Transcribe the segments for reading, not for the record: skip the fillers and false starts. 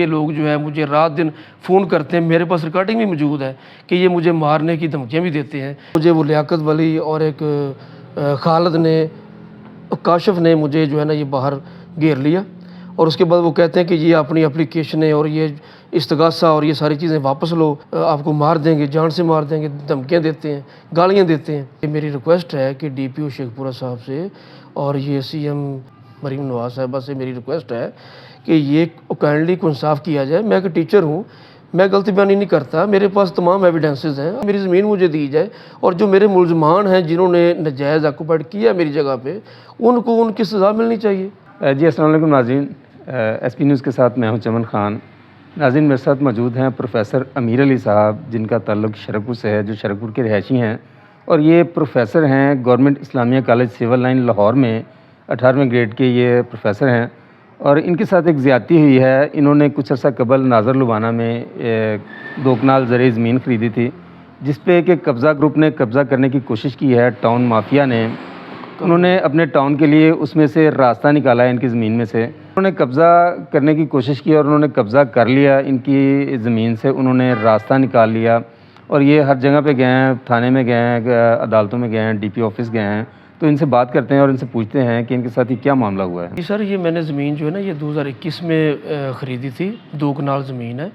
یہ لوگ جو ہے مجھے رات دن فون کرتے ہیں، میرے پاس ریکارڈنگ بھی موجود ہے کہ یہ مجھے مارنے کی دھمکیاں بھی دیتے ہیں۔ مجھے وہ لیاقت ولی اور ایک خالد نے، کاشف نے مجھے جو ہے نا یہ باہر گھیر لیا، اور اس کے بعد وہ کہتے ہیں کہ یہ اپنی اپلیکیشنیں اور یہ استغاثہ اور یہ ساری چیزیں واپس لو، آپ کو مار دیں گے، جان سے مار دیں گے، دھمکیاں دیتے ہیں، گالیاں دیتے ہیں۔ یہ میری ریکویسٹ ہے کہ ڈی پی او شیخ پورہ صاحب سے اور یہ سی ایم مریم نواز صاحبہ سے میری ریکویسٹ ہے کہ یہ کائنڈلی کو انصاف کیا جائے۔ میں ایک ٹیچر ہوں، میں غلطی بیانی نہیں کرتا، میرے پاس تمام ایویڈنسز ہیں، میری زمین مجھے دی جائے، اور جو میرے ملزمان ہیں جنہوں نے ناجائز آکوپائڈ کیا میری جگہ پہ، ان کو ان کی سزا ملنی چاہیے۔ جی السلام علیکم ناظرین، ایس پی نیوز کے ساتھ میں ہوں چمن خان۔ ناظرین، میرے ساتھ موجود ہیں پروفیسر امیر علی صاحب، جن کا تعلق شرکپور سے ہے، جو شرکپور کے رہائشی ہیں، اور یہ پروفیسر ہیں گورنمنٹ اسلامیہ کالج سول لائن لاہور میں، 18ویں گریڈ کے یہ پروفیسر ہیں، اور ان کے ساتھ ایک زیادتی ہوئی ہے۔ انہوں نے کچھ عرصہ قبل ناظر لبانہ میں 2 کنال زرعی زمین خریدی تھی، جس پہ کہ قبضہ گروپ نے قبضہ کرنے کی کوشش کی ہے، ٹاؤن مافیا نے۔ انہوں نے اپنے ٹاؤن کے لیے اس میں سے راستہ نکالا ہے ان کی زمین میں سے، انہوں نے قبضہ کرنے کی کوشش کی اور انہوں نے قبضہ کر لیا ان کی زمین سے، انہوں نے راستہ نکال لیا، اور یہ ہر جگہ پہ گئے ہیں، تھانے میں گئے ہیں، عدالتوں میں گئے ہیں، ڈی پی آفس گئے ہیں۔ تو ان سے بات کرتے ہیں اور ان سے پوچھتے ہیں کہ ان کے ساتھ یہ کیا معاملہ ہوا ہے۔ جی سر، یہ میں نے زمین جو ہے نا یہ 2021 میں خریدی تھی، 2 کنال زمین ہے،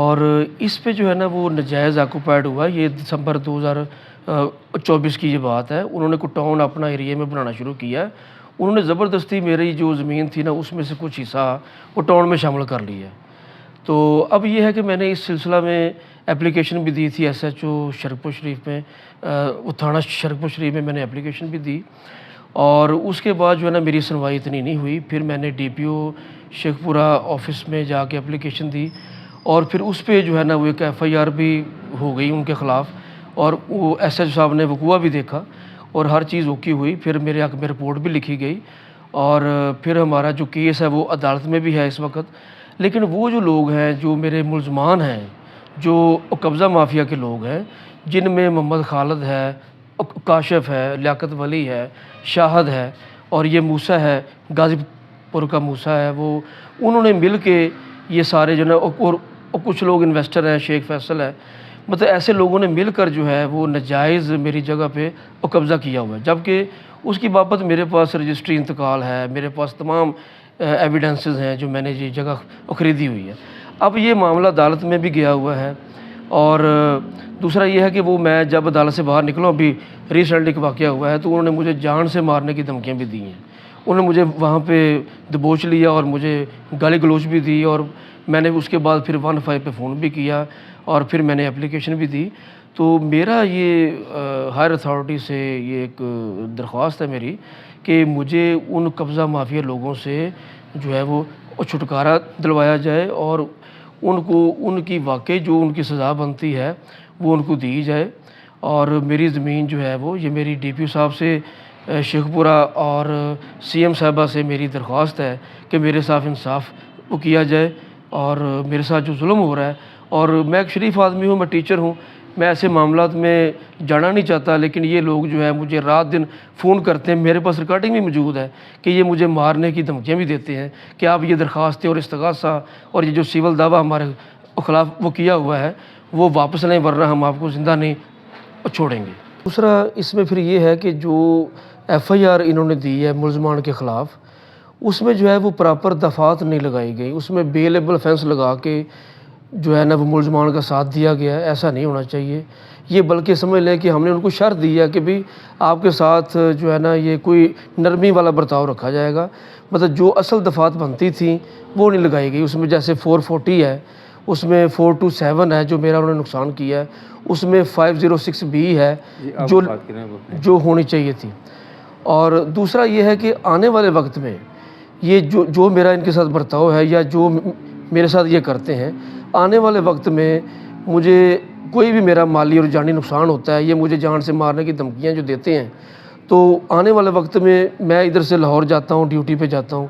اور اس پہ جو ہے نا وہ ناجائز آکوپائڈ ہوا ہے۔ یہ دسمبر 2024 کی یہ بات ہے۔ انہوں نے کوئی ٹاؤن اپنا ایریا میں بنانا شروع کیا ہے، انہوں نے زبردستی میری جو زمین تھی نا اس میں سے کچھ حصہ وہ ٹاؤن میں شامل کر لیا ہے۔ تو اب یہ ہے کہ میں نے اس سلسلہ میں اپلیکیشن بھی دی تھی ایس ایچ او شرکپور شریف میں، وہ تھانہ شرکپور شریف میں نے اپلیکیشن بھی دی، اور اس کے بعد جو ہے نا میری سنوائی اتنی نہیں ہوئی۔ پھر میں نے ڈی پی او شیخ پورہ آفس میں جا کے اپلیکیشن دی، اور پھر اس پہ جو ہے نا وہ ایک ایف آئی آر بھی ہو گئی ان کے خلاف، اور وہ ایس ایچ او صاحب نے وقوع بھی دیکھا اور ہر چیز اوکی ہوئی۔ پھر میرے حق میں رپورٹ بھی لکھی گئی، اور پھر ہمارا جو کیس ہے وہ عدالت میں بھی ہے اس وقت۔ لیکن وہ جو لوگ ہیں جو میرے ملزمان ہیں، جو قبضہ مافیا کے لوگ ہیں، جن میں محمد خالد ہے، کاشف ہے، لیاقت ولی ہے، شاہد ہے، اور یہ موسیٰ ہے، غازی پور کا موسیٰ ہے، وہ انہوں نے مل کے یہ سارے جو ہے اور کچھ لوگ انویسٹر ہیں، شیخ فیصل ہے، مطلب ایسے لوگوں نے مل کر جو ہے وہ ناجائز میری جگہ پہ قبضہ کیا ہوا ہے، جبکہ اس کی بابت میرے پاس رجسٹری انتقال ہے، میرے پاس تمام ایویڈنسز ہیں جو میں نے یہ جگہ خریدی ہوئی ہے۔ اب یہ معاملہ عدالت میں بھی گیا ہوا ہے، اور دوسرا یہ ہے کہ وہ میں جب عدالت سے باہر نکلا، ابھی ریسنٹلی ایک واقعہ ہوا ہے، تو انہوں نے مجھے جان سے مارنے کی دھمکیاں بھی دی ہیں۔ انہوں نے مجھے وہاں پہ دبوچ لیا اور مجھے گالی گلوچ بھی دی، اور میں نے اس کے بعد پھر 15 پہ فون بھی کیا، اور پھر میں نے اپلیکیشن بھی دی۔ تو میرا یہ ہائر اتھارٹی سے یہ ایک درخواست ہے میری کہ مجھے ان قبضہ مافیا لوگوں سے جو ہے وہ چھٹکارا دلوایا جائے، اور ان کو ان کی واقعی جو ان کی سزا بنتی ہے وہ ان کو دی جائے، اور میری زمین جو ہے وہ یہ میری ڈی پی او صاحب سے شیخ پورہ اور سی ایم صاحبہ سے میری درخواست ہے کہ میرے ساتھ انصاف وہ کیا جائے، اور میرے ساتھ جو ظلم ہو رہا ہے، اور میں ایک شریف آدمی ہوں، میں ٹیچر ہوں، میں ایسے معاملات میں جانا نہیں چاہتا، لیکن یہ لوگ جو ہے مجھے رات دن فون کرتے ہیں، میرے پاس ریکارڈنگ بھی موجود ہے کہ یہ مجھے مارنے کی دھمکیاں بھی دیتے ہیں کہ آپ یہ درخواستیں اور استغاثہ اور یہ جو سول دعویٰ ہمارے خلاف وہ کیا ہوا ہے وہ واپس لیں، ورنہ ہم آپ کو زندہ نہیں چھوڑیں گے۔ دوسرا اس میں پھر یہ ہے کہ جو ایف آئی آر انہوں نے دی ہے ملزمان کے خلاف، اس میں جو ہے وہ پراپر دفعات نہیں لگائی گئی، اس میں بے لیبل فینس لگا کے جو ہے نا وہ ملزمان کا ساتھ دیا گیا ہے۔ ایسا نہیں ہونا چاہیے، یہ بلکہ سمجھ لیں کہ ہم نے ان کو شرط دی ہے کہ بھی آپ کے ساتھ جو ہے نا یہ کوئی نرمی والا برتاؤ رکھا جائے گا، مطلب جو اصل دفعات بنتی تھیں وہ نہیں لگائی گئی۔ اس میں جیسے 440 ہے، اس میں 427 ہے جو میرا انہوں نے نقصان کیا ہے، اس میں 506B ہے جو ہونی چاہیے تھی۔ اور دوسرا یہ ہے کہ آنے والے وقت میں یہ جو میرا ان کے ساتھ برتاؤ ہے یا جو میرے ساتھ یہ کرتے ہیں، آنے والے وقت میں مجھے کوئی بھی میرا مالی اور جانی نقصان ہوتا ہے، یہ مجھے جان سے مارنے کی دھمکیاں جو دیتے ہیں، تو آنے والے وقت میں ادھر سے لاہور جاتا ہوں، ڈیوٹی پہ جاتا ہوں،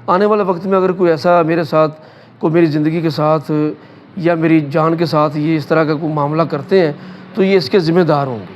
آنے والے وقت میں اگر کوئی ایسا میرے ساتھ کوئی میری زندگی کے ساتھ یا میری جان کے ساتھ یہ اس طرح کا کوئی معاملہ کرتے ہیں تو یہ اس کے ذمہ دار ہوں گے۔